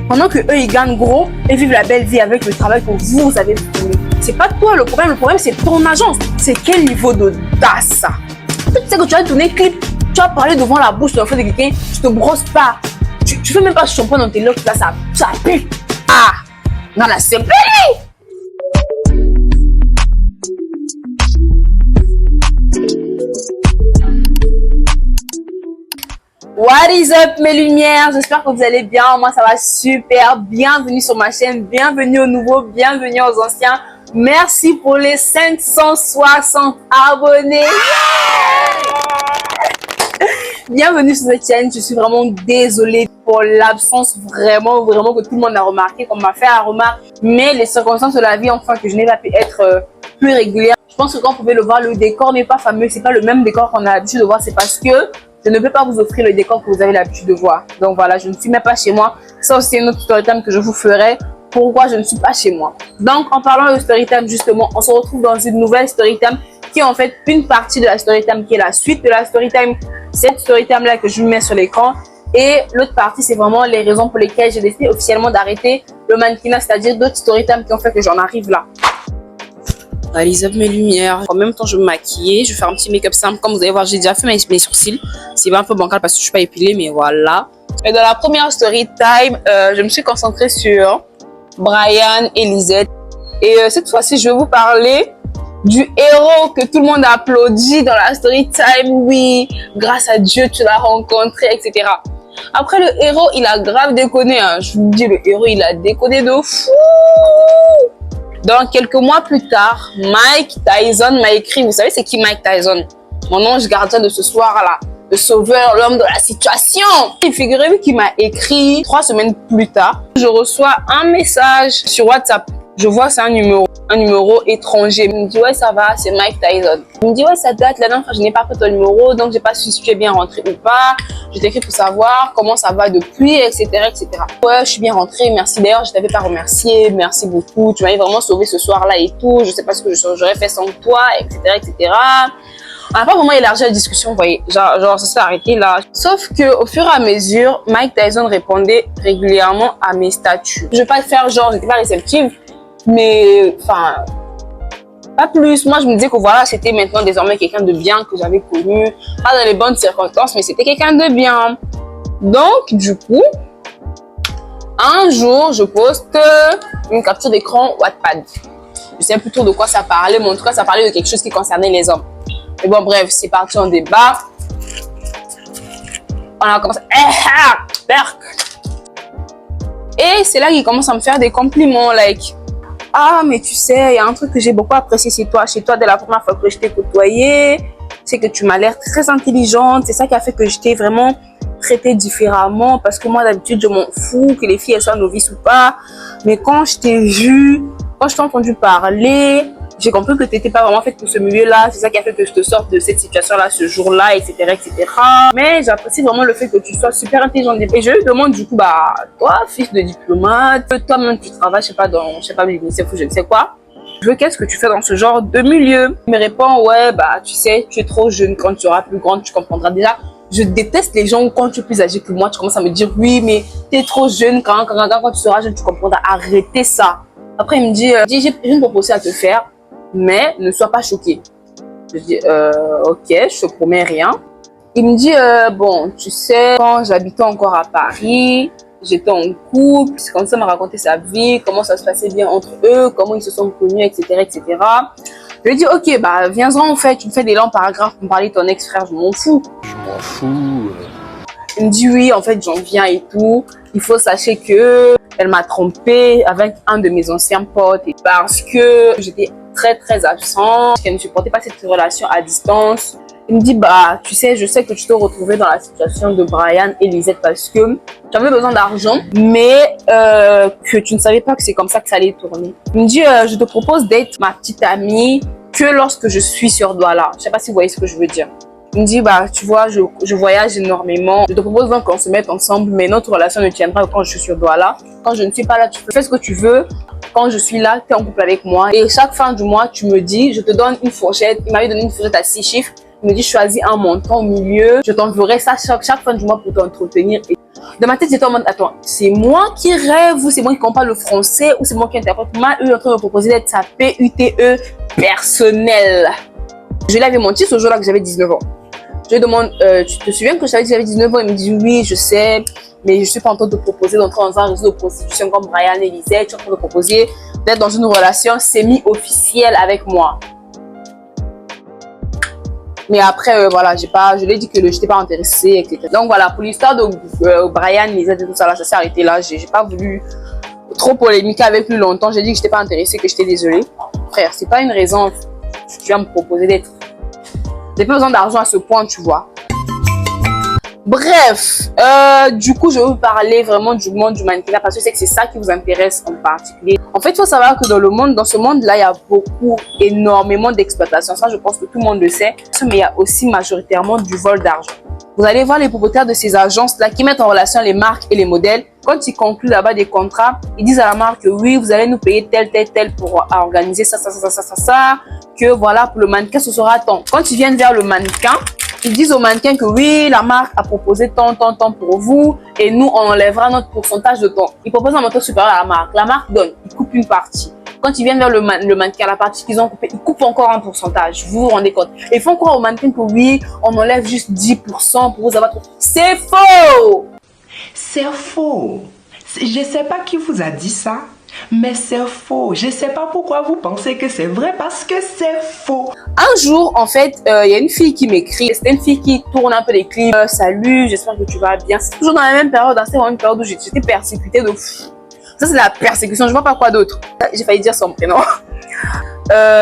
pendant que eux ils gagnent gros et vivent la belle vie avec le travail que vous avez fourni. C'est pas toi le problème c'est ton agence. C'est quel niveau d'audace ça? Tu sais que tu as tourné clip, tu as parlé devant la bouche de l'enfant de quelqu'un, tu te brosses pas, tu fais même pas shampoing dans tes locks, là ça pue. Ah, non là c'est blé. What is up mes lumières, j'espère que vous allez bien, moi ça va super, bienvenue sur ma chaîne, bienvenue aux nouveaux, bienvenue aux anciens, merci pour les 560 abonnés, bienvenue sur cette chaîne, je suis vraiment désolée pour l'absence vraiment que tout le monde a remarqué, qu'on m'a fait la remarque, mais les circonstances de la vie ont fait que je n'ai pas pu être plus régulière. Je pense que quand vous pouvez le voir, le décor n'est pas fameux, c'est pas le même décor qu'on a l'habitude de voir, c'est parce que je ne peux pas vous offrir le décor que vous avez l'habitude de voir. Donc voilà, je ne suis même pas chez moi. Ça aussi, c'est un autre story time que je vous ferai. Pourquoi je ne suis pas chez moi. Donc en parlant de story time, justement, on se retrouve dans une nouvelle story time qui est en fait une partie de la story time qui est la suite de la story time. Cette story time là que je vous mets sur l'écran. Et l'autre partie, c'est vraiment les raisons pour lesquelles j'ai décidé officiellement d'arrêter le mannequinat, c'est-à-dire d'autres story time qui ont fait que j'en arrive là. Allez, up mes lumières. En même temps, je vais me maquiller. Je vais faire un petit make-up simple. Comme vous allez voir, j'ai déjà fait mes sourcils. C'est un peu bancal parce que je suis pas épilée, mais voilà. Et dans la première story time, je me suis concentrée sur Brian et Lisette. Et cette fois-ci, je vais vous parler du héros que tout le monde applaudit dans la story time. Oui, grâce à Dieu, tu l'as rencontré, etc. Après, le héros, il a grave déconné. Hein. Je vous dis, le héros, il a déconné de fou. Donc, quelques mois plus tard, Mike Tyson m'a écrit. Vous savez, c'est qui Mike Tyson? Mon ange gardien de ce soir-là. Le sauveur, l'homme de la situation. Et figurez-vous qu'il m'a écrit 3 semaines plus tard. Je reçois un message sur WhatsApp. Je vois c'est un numéro étranger. Il me dit ouais ça va, c'est Mike Tyson. Il me dit ouais ça date, la dernière fois je n'ai pas pris ton numéro, donc j'ai pas su si tu es bien rentré ou pas. Je t'écris pour savoir comment ça va depuis, etc., etc. Ouais, je suis bien rentrée, merci. D'ailleurs, je t'avais pas remercié, merci beaucoup. Tu m'avais vraiment sauvé ce soir-là et tout. Je sais pas ce que j'aurais fait sans toi, etc., etc. On n'a pas vraiment élargi la discussion, vous voyez. Genre ça s'est arrêté là. Sauf que au fur et à mesure, Mike Tyson répondait régulièrement à mes statuts. Je vais pas faire genre, j'étais pas réceptive. Mais, enfin, pas plus. Moi, je me disais que voilà, c'était maintenant désormais quelqu'un de bien que j'avais connu. Pas dans les bonnes circonstances, mais c'était quelqu'un de bien. Donc, du coup, un jour, je poste une capture d'écran Wattpad. Je sais plus trop de quoi ça parlait, mais en tout cas, ça parlait de quelque chose qui concernait les hommes. Mais bon, bref, c'est parti en débat. On a commencé. Et c'est là qu'il commence à me faire des compliments, like. Ah, mais tu sais, il y a un truc que j'ai beaucoup apprécié chez toi dès la première fois que je t'ai côtoyé, c'est que tu m'as l'air très intelligente. C'est ça qui a fait que je t'ai vraiment traitée différemment parce que moi, d'habitude, je m'en fous que les filles elles soient novices ou pas. Mais quand je t'ai vue, quand je t'ai entendu parler, j'ai compris que tu n'étais pas vraiment faite pour ce milieu-là. C'est ça qui a fait que je te sorte de cette situation-là, ce jour-là, etc., etc. Mais j'apprécie vraiment le fait que tu sois super intelligente. Et je lui demande du coup, bah, toi, fils de diplomate, toi-même tu travailles, je sais pas, l'UNICEF ou je ne sais quoi. Je veux qu'est-ce que tu fais dans ce genre de milieu? Il me répond, ouais, bah, tu sais, tu es trop jeune. Quand tu seras plus grande, tu comprendras déjà. Je déteste les gens où quand tu es plus âgé que moi, tu commences à me dire, oui, mais tu es trop jeune. Quand tu seras jeune, tu comprendras. Arrêtez ça. Après, il me dit, j'ai une proposition à te faire. Mais ne sois pas choqué. Je dis, ok, je te promets rien. Il me dit, bon, tu sais, quand j'habitais encore à Paris, j'étais en couple, c'est comme ça il m'a raconté sa vie, comment ça se passait bien entre eux, comment ils se sont connus, etc., etc. Je lui dis, ok, bah, viens-en, en fait, tu me fais des longs paragraphes pour me parler de ton ex-frère, je m'en fous. Je m'en fous. Il me dit, oui, en fait, j'en viens et tout. Il faut sachez que elle m'a trompé avec un de mes anciens potes parce que j'étais très absent, qu'elle ne supportait pas cette relation à distance. Il me dit, bah, tu sais, je sais que tu te retrouvais dans la situation de Brian et Lisette parce que tu avais besoin d'argent, mais que tu ne savais pas que c'est comme ça que ça allait tourner. Il me dit, je te propose d'être ma petite amie que lorsque je suis sur Douala. Je sais pas si vous voyez ce que je veux dire. Il me dit, bah, tu vois, je voyage énormément. Je te propose donc qu'on se mette ensemble, mais notre relation ne tiendra que quand je suis sur Douala. Quand je ne suis pas là, tu fais ce que tu veux. Quand je suis là, tu es en couple avec moi. Et chaque fin du mois, tu me dis, je te donne une fourchette. Il m'avait donné une fourchette à 6 chiffres. Il me dit, choisis un montant au milieu. Je t'enverrai ça chaque fin du mois pour t'entretenir. Dans ma tête, j'étais en mode, attends, c'est moi qui rêve ou c'est moi qui comprends le français ou c'est moi qui interprète mal. Eux, en train de me proposer d'être sa PUTE personnelle. Je lui avais menti ce jour-là que j'avais 19 ans. Je lui demande, tu te souviens que je t'avais dit que j'avais 19 ans? Il me dit, oui, je sais, mais je suis pas en train de te proposer d'entrer dans un réseau de prostitution comme Brian et Lisette. Je suis en train de te proposer d'être dans une relation semi-officielle avec moi. Mais après, voilà, je lui ai dit que je n'étais pas intéressée, etc. Donc voilà, pour l'histoire de Brian, Lisette et tout ça, là, ça s'est arrêté là. J'ai pas voulu trop polémiquer avec lui longtemps. J'ai dit que je n'étais pas intéressée, que j'étais désolée. Frère, c'est pas une raison. Tu viens me proposer d'être. J'ai pas besoin d'argent à ce point, tu vois. Bref, du coup, je vais vous parler vraiment du monde du mannequinat parce que c'est ça qui vous intéresse en particulier. En fait, il faut savoir que dans ce monde-là, il y a énormément d'exploitation. Ça, je pense que tout le monde le sait. Mais il y a aussi majoritairement du vol d'argent. Vous allez voir les propriétaires de ces agences-là qui mettent en relation les marques et les modèles. Quand ils concluent là-bas des contrats, ils disent à la marque que oui, vous allez nous payer tel pour organiser ça. Que voilà, pour le mannequin, ce sera tant. Quand ils viennent vers le mannequin, ils disent au mannequin que oui, la marque a proposé tant pour vous et nous, on enlèvera notre pourcentage de temps. Ils proposent un montant supérieur à la marque. La marque donne, ils coupent une partie. Quand ils viennent vers le mannequin, la partie qu'ils ont coupée, ils coupent encore un pourcentage. Vous vous rendez compte? Et ils font croire au mannequin que oui, on enlève juste 10% pour vous avoir trop. C'est faux! C'est faux. Je ne sais pas qui vous a dit ça, mais c'est faux. Je ne sais pas pourquoi vous pensez que c'est vrai parce que c'est faux. Un jour, en fait, il y a une fille qui m'écrit. C'était une fille qui tourne un peu les clips. Salut, j'espère que tu vas bien. C'est toujours dans la même période. C'était vraiment une période où j'étais persécutée de fou. Ça, c'est la persécution. Je vois pas quoi d'autre. J'ai failli dire son prénom.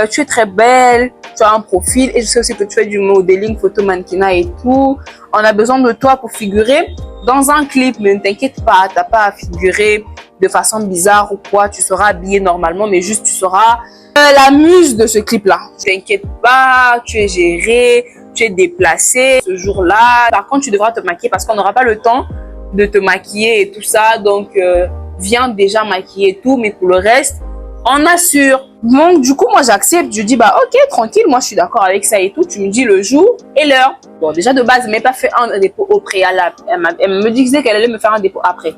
Tu es très belle. Tu as un profil. Et je sais aussi que tu fais du modeling, photo, mannequinat et tout. On a besoin de toi pour figurer dans un clip. Mais ne t'inquiète pas. T'as pas à figurer de façon bizarre ou quoi. Tu seras habillée normalement. Mais juste, tu seras la muse de ce clip-là. Ne t'inquiète pas. Tu es gérée. Tu es déplacée ce jour-là. Par contre, tu devras te maquiller parce qu'on n'aura pas le temps de te maquiller et tout ça. Donc, viens déjà maquiller et tout, mais pour le reste, on assure. Donc, du coup, moi, j'accepte. Je dis, bah, ok, tranquille, moi, je suis d'accord avec ça et tout. Tu me dis le jour et l'heure. Bon, déjà, de base, elle m'a pas fait un dépôt au préalable. Elle me disait qu'elle allait me faire un dépôt après.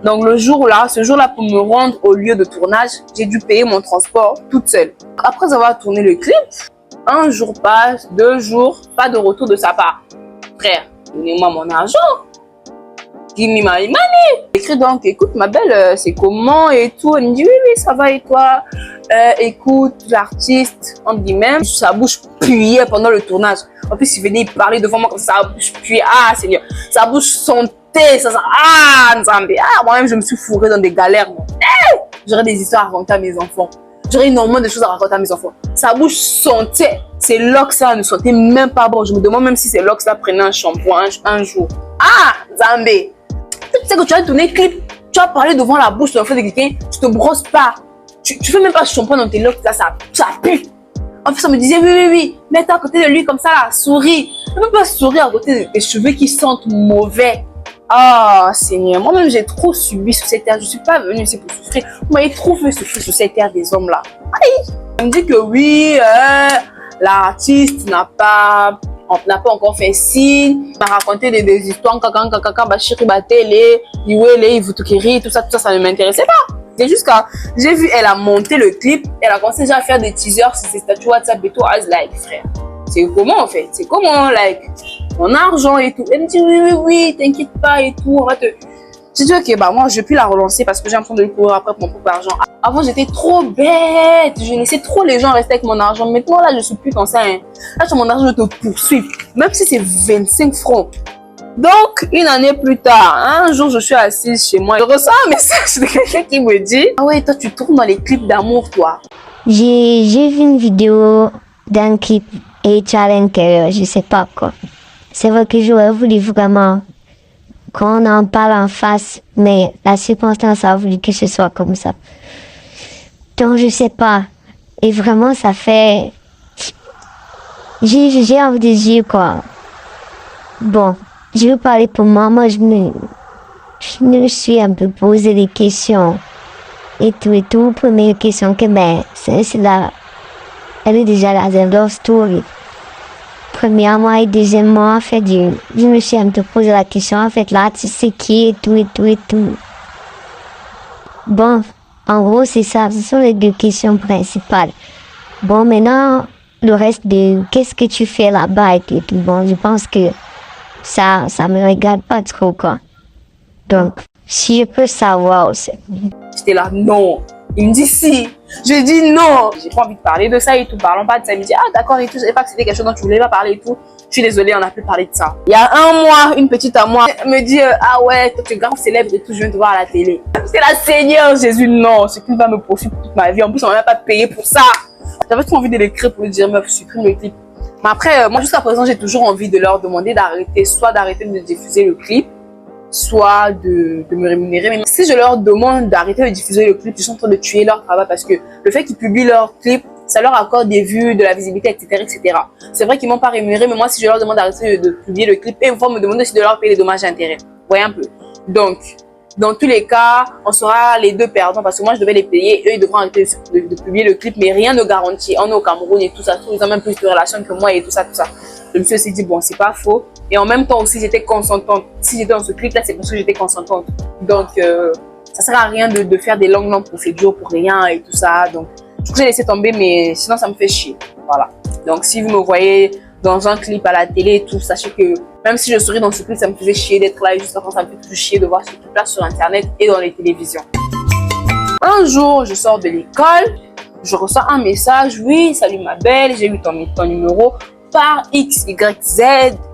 Donc, ce jour-là, pour me rendre au lieu de tournage, j'ai dû payer mon transport toute seule. Après avoir tourné le clip, un jour passe, 2 jours, pas de retour de sa part. Frère, donnez-moi mon argent. Give me my money. J'écris donc, écoute ma belle, c'est comment et tout. Elle me dit, oui, ça va et toi? Écoute, l'artiste, on me dit même, sa bouche puait pendant le tournage. En plus, il venait parler devant moi comme ça, sa bouche puait. Ah, Seigneur, sa bouche sentait, Nzambe. Moi-même, je me suis fourrée dans des galères. J'aurais des histoires à raconter à mes enfants. J'aurais énormément de choses à raconter à mes enfants. Sa bouche sentait. Ces locks-là ne sentaient même pas bon. Je me demande même si ces locks-là prenaient un shampoing un jour. Nzambe. Tu sais que tu as tourné le clip, tu as parlé devant la bouche de l'enfant de quelqu'un, tu te brosses pas, tu fais même pas shampoing dans tes locks, là, ça pue. En fait, ça me disait, oui, mets-toi à côté de lui comme ça, là, souris. Ne peux pas sourire à côté de tes cheveux qui sentent mauvais. Seigneur, moi-même, j'ai trop subi sur cette terre. Je suis pas venue ici pour souffrir. Vous m'avez trop fait souffrir sur cette terre des hommes, là. Aïe. Elle me dit que oui, l'artiste n'a pas encore fait signe. Il m'a raconté des histoires, tout ça, ça ne m'intéressait pas. C'est juste quand j'ai vu, elle a monté le clip, elle a commencé déjà à faire des teasers sur ses statuts WhatsApp et tout. I was like, frère, c'est comment en fait? C'est comment, like, mon argent et tout. Elle me dit, oui, t'inquiète pas et tout, on va te... J'ai dit, ok, bah moi, je vais plus la relancer parce que j'ai l'impression de lui courir après pour mon propre argent. Avant, j'étais trop bête. Je laissais trop les gens rester avec mon argent. Maintenant, là, je suis plus comme ça. Hein. Là, j'ai mon argent, je te poursuis. Même si c'est 25 francs. Donc, une année plus tard, un jour, je suis assise chez moi. Je reçois un message de quelqu'un qui me dit, ah ouais, toi, tu tournes dans les clips d'amour, toi. J'ai vu une vidéo d'un clip et challenge, je sais pas quoi. C'est vrai que j'aurais voulu vraiment qu'on en parle en face, mais la circonstance a voulu que ce soit comme ça. Donc, je sais pas. Et vraiment, ça fait... J'ai envie de dire quoi. Bon, je vais parler pour moi. Moi, je me suis un peu posé des questions. Et tout. Première question que, c'est là. Elle est déjà là, dans leur story. premièrement et deuxièmement, en fait, je me suis un peu posé la question, en fait, là, tu sais qui et tout et tout et tout. Bon, en gros, c'est ça, ce sont les deux questions principales. Bon, maintenant, le reste de qu'est-ce que tu fais là-bas et tout, bon, je pense que ça me regarde pas trop, quoi. Donc, si je peux savoir aussi. J'étais là, non. Il me dit si. Je dis non. J'ai pas envie de parler de ça et tout. Parlons pas de ça. Il me dit, ah d'accord et tout. Je savais pas que c'était quelque chose dont tu voulais pas parler et tout. Je suis désolée, on n'a plus parlé de ça. Il y a un mois, une petite à moi me dit, ah ouais, toi tu es grave célèbre et tout, je viens te voir à la télé. C'est la Seigneur Jésus, non. C'est qu'une va me poursuivre toute ma vie. En plus, on m'a même pas payé pour ça. J'avais trop envie de l'écrire pour lui dire, meuf, supprime le clip. Mais après, moi jusqu'à présent, j'ai toujours envie de leur demander d'arrêter, soit d'arrêter de diffuser le clip, soit de me rémunérer. Mais si je leur demande d'arrêter de diffuser le clip, ils sont en train de tuer leur travail parce que le fait qu'ils publient leur clip, ça leur accorde des vues, de la visibilité, etc. etc. C'est vrai qu'ils m'ont pas rémunéré, mais moi, si je leur demande d'arrêter de publier le clip, ils vont me demander aussi de leur payer les dommages et intérêts. Vous voyez un peu. Donc, dans tous les cas, on sera les deux perdants parce que moi, je devais les payer. Eux, ils devront arrêter de publier le clip, mais rien ne garantit. On est au Cameroun et tout ça. Ils ont même plus de relations que moi et tout ça, tout ça. Je me suis aussi dit, bon, c'est pas faux. Et en même temps aussi, j'étais consentante. Si j'étais dans ce clip-là, c'est parce que j'étais consentante. Donc, ça sert à rien de faire des longues procédures pour rien et tout ça. Donc, du coup, j'ai laissé tomber, mais sinon, ça me fait chier. Voilà. Donc, si vous me voyez dans un clip à la télé et tout, sachez que même si je souris dans ce clip, ça me faisait chier d'être là. Et juste après, ça me fait toujours chier de voir ce clip-là sur Internet et dans les télévisions. Un jour, je sors de l'école. Je reçois un message. Oui, salut ma belle, j'ai eu ton numéro par X, Y, Z.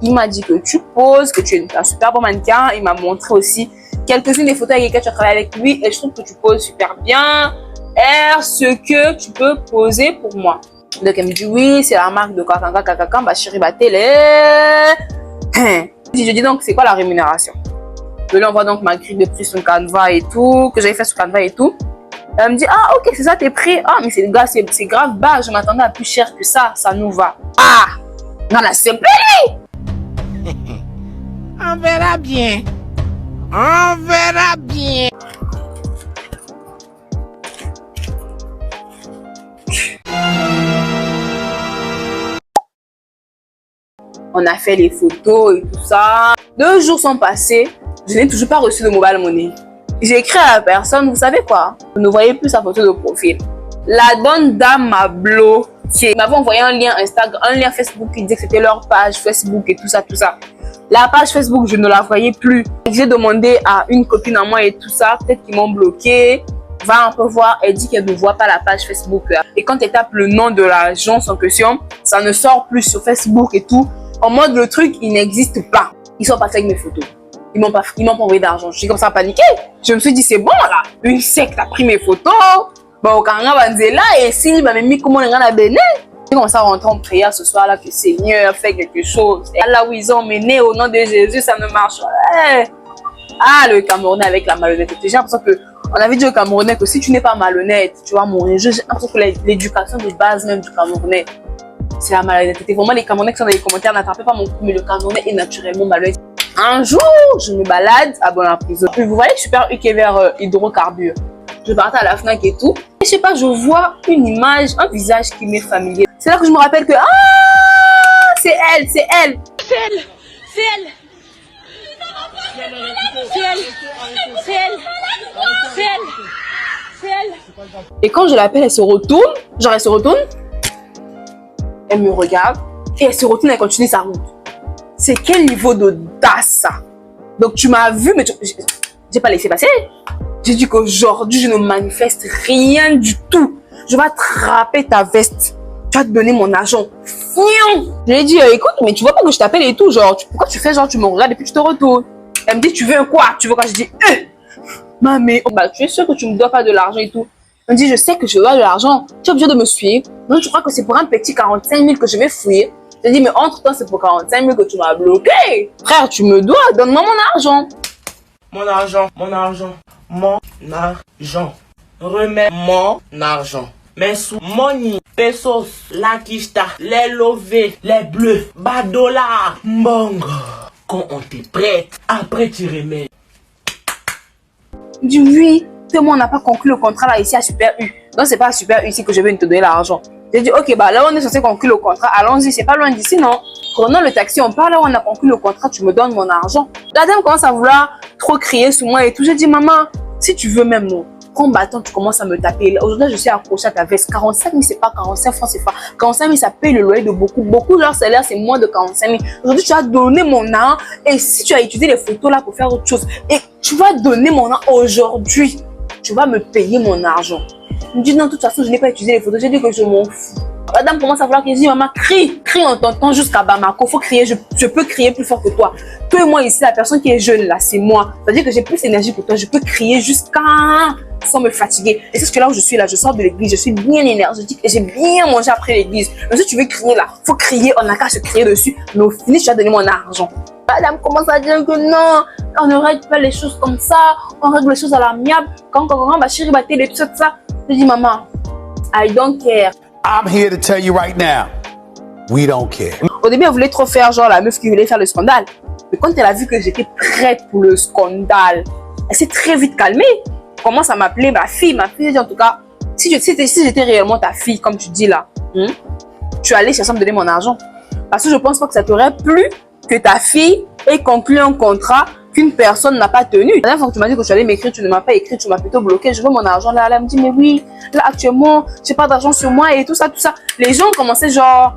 Il m'a dit que tu poses, que tu es un super bon mannequin. Il m'a montré aussi quelques-unes des photos avec lesquelles tu as travaillé avec lui. Et je trouve que tu poses super bien. Est-ce que tu peux poser pour moi? Donc elle me dit oui, c'est la marque de Kakaka, Bachiri Batele. Je dis donc c'est quoi la rémunération? Je lui envoie donc ma grille de prix sur Canva et tout, que j'avais fait sur Canva et tout. Elle me dit ah ok c'est ça tes prix. Ah mais c'est grave bas, je m'attendais à plus cher que ça nous va. Ah non là c'est plus. On verra bien. On verra bien. On a fait les photos et tout ça. 2 jours sont passés, je n'ai toujours pas reçu de mobile money. J'ai écrit à la personne, vous savez quoi? Vous ne voyez plus sa photo de profil. La donne dame m'a bloqué. Ils m'avaient envoyé un lien Instagram, un lien Facebook qui disait que c'était leur page Facebook et tout ça, tout ça. La page Facebook, je ne la voyais plus. J'ai demandé à une copine à moi et tout ça, peut-être qu'ils m'ont bloqué. Va un peu voir, elle dit qu'elle ne voit pas la page Facebook. Et quand elle tape le nom de l'agence en question, ça ne sort plus sur Facebook et tout. En mode, le truc, il n'existe pas. Ils sont partis avec mes photos. Ils m'ont pas envoyé d'argent. Je suis comme ça paniqué. Je me suis dit, c'est bon là. Une secte a pris mes photos. Bon, quand on va là, et si il m'a mis comment on a béné. J'ai commencé à rentrer en prière ce soir là, que le Seigneur fait quelque chose. Et là où ils ont mené au nom de Jésus, ça ne marche pas. Ah, le Camerounais avec la malhonnêteté. J'ai l'impression que on avait dit au Camerounais que si tu n'es pas malhonnête, tu vas mourir. J'ai l'impression que l'éducation de base même du Camerounais, c'est la malhonnêteté. Vraiment, les Camerounais qui sont dans les commentaires n'attrapez pas mon coup, mais le Camerounais est naturellement malhonnête. Un jour, je me balade à Bonne-Prison. Puis vous voyez Super U qui est vers hydrocarbures. Je partais à la FNAC et tout. Et je sais pas, je vois une image, un visage qui m'est familier. C'est là que je me rappelle que ah, c'est elle, c'est elle. C'est elle, c'est elle. C'est elle, c'est elle, c'est elle, c'est elle. Et quand je l'appelle, elle se retourne. Genre, elle se retourne. Elle me regarde. Et elle se retourne, elle continue sa route. C'est quel niveau d'audace ça? Donc tu m'as vu, mais j'ai pas laissé passer. J'ai dit qu'aujourd'hui, je ne manifeste rien du tout. Je vais attraper ta veste. Tu vas te donner mon argent. Je lui ai dit, écoute, mais tu vois pas que je t'appelle et tout. Genre, pourquoi tu fais genre, tu me regardes et puis tu te retournes? Elle me dit, tu veux quoi? Tu veux quoi? Je dis, mais bah, tu es sûr que tu me dois pas de l'argent et tout? Elle me dit, je sais que je dois de l'argent. Tu es obligé de me suivre. Donc, tu crois que c'est pour un petit 45 000 que je vais fouiller? Je dis, mais entre-temps, c'est pour 45 000 que tu m'as bloqué. Frère, tu me dois, donne-moi mon argent. Mon argent, mon argent, mon argent. Remets mon argent. Mes sous, money, pesos, la kista, les lovés, les bleus, badola, mbongo. Quand on t'est prête, après tu remets. Je dis, oui, moi on n'a pas conclu le contrat là ici à Super U. Donc, c'est pas à Super U ici que je vais te donner l'argent. J'ai dit, ok, bah là, on est censé conclure le contrat. Allons-y, c'est pas loin d'ici, non? Prenons le taxi, on part là où on a conclu le contrat, tu me donnes mon argent. La dame commence à vouloir trop crier sur moi et tout. J'ai dit, maman, si tu veux même, non. Combattant, tu commences à me taper. Aujourd'hui, je suis accrochée à ta veste. 45 000, c'est pas 45 francs, c'est pas. 45 000, ça paye le loyer de beaucoup. Beaucoup de leur salaire, c'est moins de 45 000. Aujourd'hui, tu as donné mon argent. Et si tu as utilisé les photos là pour faire autre chose, et tu vas donner mon argent aujourd'hui, tu vas me payer mon argent. Je me dis, non, de toute façon, je n'ai pas utilisé les photos. J'ai dit que je m'en fous. La dame commence à vouloir que je dise, maman, crie en t'entendant jusqu'à Bamako. Faut crier, je peux crier plus fort que toi. Toi et moi ici, la personne qui est jeune là, c'est moi. C'est-à-dire que j'ai plus d'énergie que toi. Je peux crier jusqu'à sans me fatiguer. Et c'est ce que là où je suis là, je sors de l'église, je suis bien énergétique et j'ai bien mangé après l'église. Mais si tu veux crier là, faut crier, on n'a qu'à se crier dessus. Mais au final, tu vas donner mon argent. La dame commence à dire que non, on ne règle pas les choses comme ça, on règle les choses à l'amiable. Quand bah chérie, bah télé, tout ça. Je dis, maman, I don't care. I'm here to tell you right now, we don't care. Au début, elle voulait trop faire genre la meuf qui voulait faire le scandale. Mais quand elle a vu que j'étais prête pour le scandale, elle s'est très vite calmée. Elle commence à m'appeler ma fille. J'ai dit en tout cas, si j'étais réellement ta fille, comme tu dis là, tu allais chercher à me donner mon argent. Parce que je pense pas que ça t'aurait plu que ta fille ait conclu un contrat qu'une personne n'a pas tenu. La dernière fois que tu m'as dit que tu allais m'écrire, tu ne m'as pas écrit, tu m'as plutôt bloqué. Je veux mon argent là. Elle me dit, mais oui, là actuellement, j'ai pas d'argent sur moi et tout ça. Les gens commençaient genre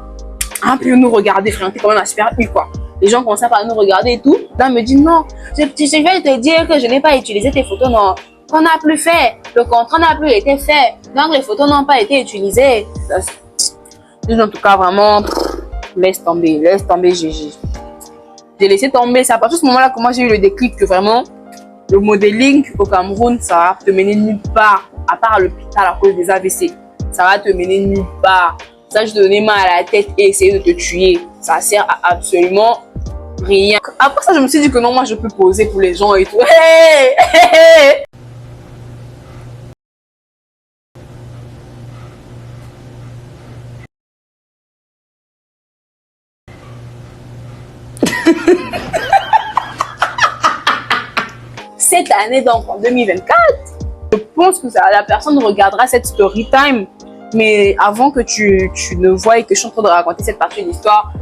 à nous regarder, frère, t'es quand même un super U quoi. Les gens commençaient à nous regarder et tout. Là, elle me dit, non, je viens de te dire que je n'ai pas utilisé tes photos, non. On n'a plus fait. Le contrat n'a plus été fait. Donc, les photos n'ont pas été utilisées. En tout cas, vraiment, laisse tomber, GG. J'ai laissé tomber. C'est à partir de ce moment-là que moi j'ai eu le déclic que vraiment le modeling au Cameroun, ça va te mener nulle part, à part à l'hôpital à cause des AVC. Ça va te mener nulle part. Ça, je te donnais mal à la tête et essayer de te tuer. Ça sert à absolument rien. Après ça, je me suis dit que non, moi je peux poser pour les gens et tout. Hey, hey, hey. Cette année, donc en 2024, je pense que la personne regardera cette story time. Mais avant que tu ne voies et que je suis en train de raconter cette partie de l'histoire,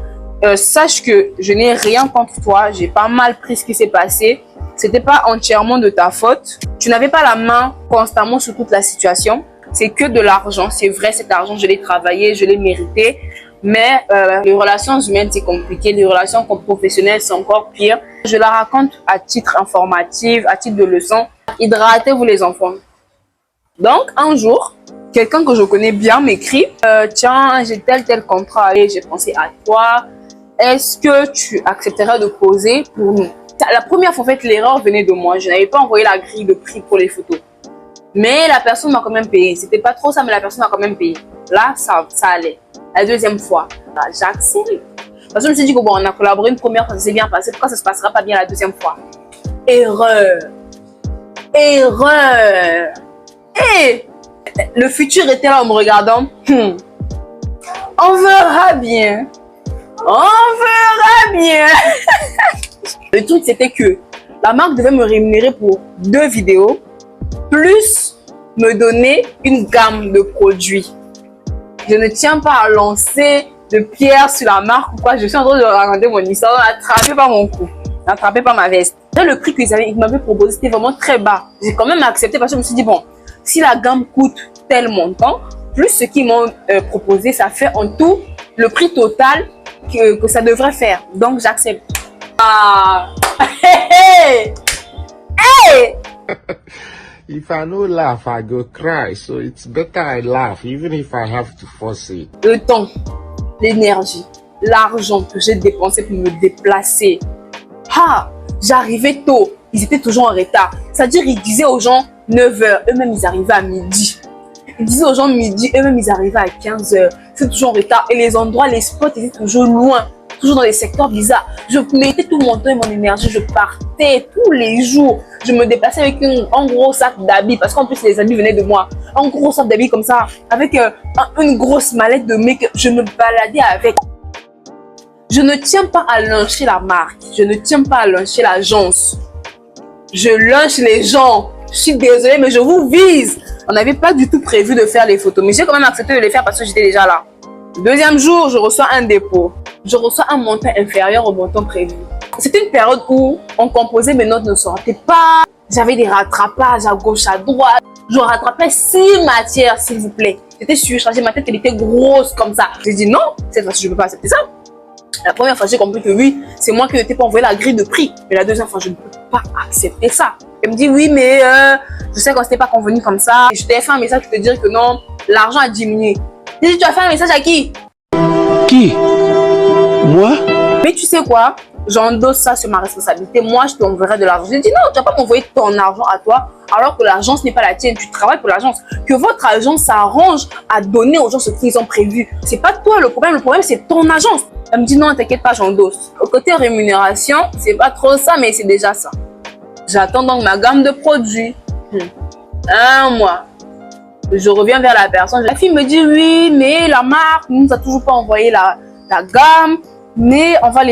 sache que je n'ai rien contre toi. J'ai pas mal pris ce qui s'est passé. C'était pas entièrement de ta faute. Tu n'avais pas la main constamment sur toute la situation. C'est que de l'argent. C'est vrai, cet argent, je l'ai travaillé, je l'ai mérité. Mais les relations humaines, c'est compliqué. Les relations professionnelles, c'est encore pire. Je la raconte à titre informatif, à titre de leçon. Hydratez-vous les enfants. Donc, un jour, quelqu'un que je connais bien m'écrit tiens, j'ai tel contrat et j'ai pensé à toi. Est-ce que tu accepterais de poser pour nous? La première fois, en fait, l'erreur venait de moi. Je n'avais pas envoyé la grille de prix pour les photos. Mais la personne m'a quand même payé. C'était pas trop ça, mais la personne m'a quand même payé. Là, ça allait. La deuxième fois, bah, j'accepte. Parce que je me suis dit que bon, on a collaboré une première fois, ça s'est bien passé. Pourquoi ça se passera pas bien la deuxième fois? Erreur. Et le futur était là en me regardant. On verra bien. Le truc, c'était que la marque devait me rémunérer pour 2 vidéos, plus me donner une gamme de produits. Je ne tiens pas à lancer de pierre sur la marque ou quoi. Je suis en train de raconter mon histoire. N'attrapez pas mon cou. N'attrapez pas ma veste. Le prix qu'ils m'avaient proposé, c'était vraiment très bas. J'ai quand même accepté parce que je me suis dit, bon, si la gamme coûte tel montant, plus ce qu'ils m'ont proposé, ça fait en tout le prix total que ça devrait faire. Donc, j'accepte. Ah! Hey! If I no laugh, I go cry. So it's better I laugh, even if I have to force it. Le temps, l'énergie, l'argent que j'ai dépensé pour me déplacer. Ah! J'arrivais tôt. Ils étaient toujours en retard. C'est-à-dire, ils disaient aux gens 9h. Eux-mêmes, ils arrivaient à midi. Ils disaient aux gens midi. Eux-mêmes, ils arrivaient à 15h. C'est toujours en retard. Et les endroits, les spots étaient toujours loin. Toujours dans les secteurs bizarres. Je mettais tout mon temps et mon énergie. Je partais tous les jours. Je me déplaçais avec un gros sac d'habits. Parce qu'en plus, les habits venaient de moi. Un gros sac d'habits comme ça. Avec une grosse mallette de make-up. Je me baladais avec. Je ne tiens pas à lyncher la marque. Je ne tiens pas à lyncher l'agence. Je lynche les gens. Je suis désolée, mais je vous vise. On n'avait pas du tout prévu de faire les photos, mais j'ai quand même accepté de les faire parce que j'étais déjà là. Le deuxième jour, je reçois un dépôt. Je reçois un montant inférieur au montant prévu. C'était une période où on composait, mes notes ne sortaient pas. J'avais des rattrapages à gauche, à droite. Je rattrapais 6 matières, s'il vous plaît. J'étais surchargée, ma tête elle était grosse comme ça. J'ai dit non, cette fois-ci, je ne peux pas accepter ça. La première fois, j'ai compris que oui, c'est moi qui ne t'ai pas envoyé la grille de prix. Mais la deuxième fois, je ne peux pas accepter ça. Elle me dit oui, mais je sais qu'on ne s'était pas convenu comme ça. Et je t'ai fait un message pour te dire que non, l'argent a diminué. J'ai dit, tu as fait un message à qui? Qui? Moi? Mais tu sais quoi? J'endosse ça sur ma responsabilité. Moi, je t'enverrai de l'argent. J'ai dit non, tu vas pas m'envoyer ton argent à toi alors que l'agence n'est pas la tienne. Tu travailles pour l'agence. Que votre agence s'arrange à donner aux gens ce qu'ils ont prévu. C'est pas toi le problème c'est ton agence. Elle me dit non, t'inquiète pas, j'endosse. Au côté rémunération, c'est pas trop ça, mais c'est déjà ça. J'attends donc ma gamme de produits. Un mois. Je reviens vers la personne. La fille me dit oui, mais la marque ne nous a toujours pas envoyé la gamme. Mais on va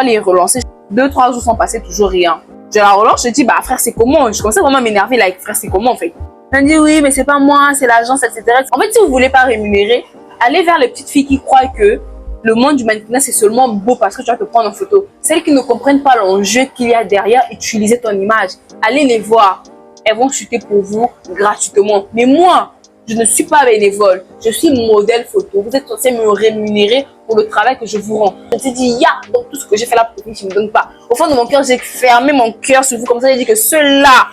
les relancer. 2-3 jours sont passés, toujours rien. Je la relance, je dis bah frère c'est comment? Je commençais vraiment à m'énerver là avec frère c'est comment en fait. Elle me dit oui mais c'est pas moi, c'est l'agence etc. En fait si vous voulez pas rémunérer, allez vers les petites filles qui croient que le monde du mannequinat c'est seulement beau parce que tu vas te prendre en photo. Celles qui ne comprennent pas l'enjeu qu'il y a derrière utiliser ton image. Allez les voir, elles vont chuter pour vous gratuitement. Mais moi, je ne suis pas bénévole, je suis modèle photo. Vous êtes censé me rémunérer pour le travail que je vous rends. Je me suis dit, donc tout ce que j'ai fait là pour vous, je ne me donne pas. Au fond de mon cœur, j'ai fermé mon cœur sur vous. Comme ça, j'ai dit que ceux-là,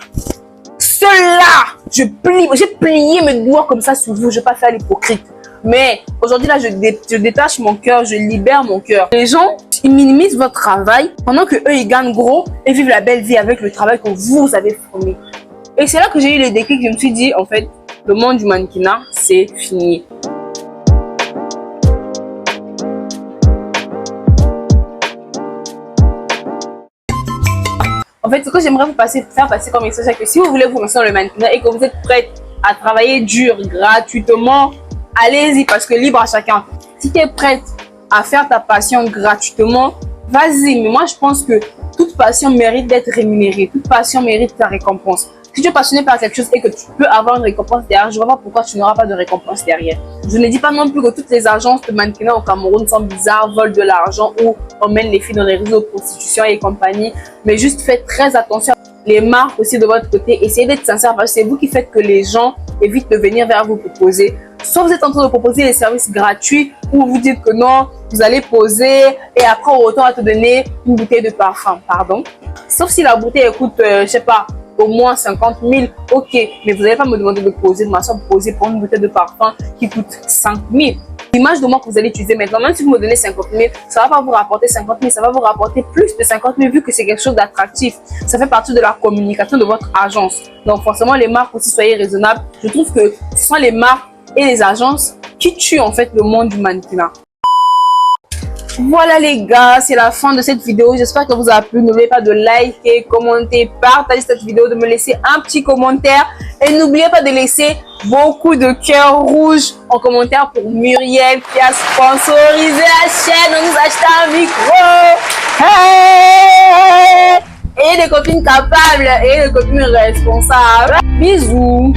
j'ai plié mes doigts comme ça sur vous. Je ne vais pas faire l'hypocrite. Mais aujourd'hui, là, je détache mon cœur, je libère mon cœur. Les gens, ils minimisent votre travail pendant que eux, ils gagnent gros et vivent la belle vie avec le travail que vous avez fourni. Et c'est là que j'ai eu le déclic. Je me suis dit, en fait, le monde du mannequinat, c'est fini. En fait, ce que j'aimerais vous faire passer comme message, c'est que si vous voulez vous lancer dans le mannequinat et que vous êtes prête à travailler dur, gratuitement, allez-y parce que libre à chacun. Si tu es prête à faire ta passion gratuitement, vas-y. Mais moi, je pense que toute passion mérite d'être rémunérée. Toute passion mérite sa récompense. Si tu es passionné par quelque chose et que tu peux avoir une récompense derrière, je ne vois pas pourquoi tu n'auras pas de récompense derrière. Je ne dis pas non plus que toutes les agences de mannequinat au Cameroun sont bizarres, volent de l'argent ou emmènent les filles dans les réseaux de prostitution et compagnie. Mais juste faites très attention. Les marques aussi de votre côté, essayez d'être sincère parce que c'est vous qui faites que les gens évitent de venir vers vous proposer. Soit vous êtes en train de proposer des services gratuits ou vous dites que non, vous allez poser et après au retour on va te donner une bouteille de parfum, pardon. Sauf si la bouteille coûte, je sais pas, au moins 50 000, ok, mais vous n'allez pas me demander de poser, de m'asseoir poser pour une bouteille de parfum qui coûte 5 000. L'image de moi que vous allez utiliser maintenant, même si vous me donnez 50 000, ça ne va pas vous rapporter 50 000, ça va vous rapporter plus de 50 000 vu que c'est quelque chose d'attractif. Ça fait partie de la communication de votre agence. Donc forcément, les marques aussi, soyez raisonnables. Je trouve que ce sont les marques et les agences qui tuent en fait le monde du mannequinat. Voilà les gars, c'est la fin de cette vidéo. J'espère que vous a plu. N'oubliez pas de liker, commenter, partager cette vidéo, de me laisser un petit commentaire. Et n'oubliez pas de laisser beaucoup de cœurs rouges en commentaire pour Muriel qui a sponsorisé la chaîne en nous achetant un micro. Hey! Et des copines capables et des copines responsables. Bisous.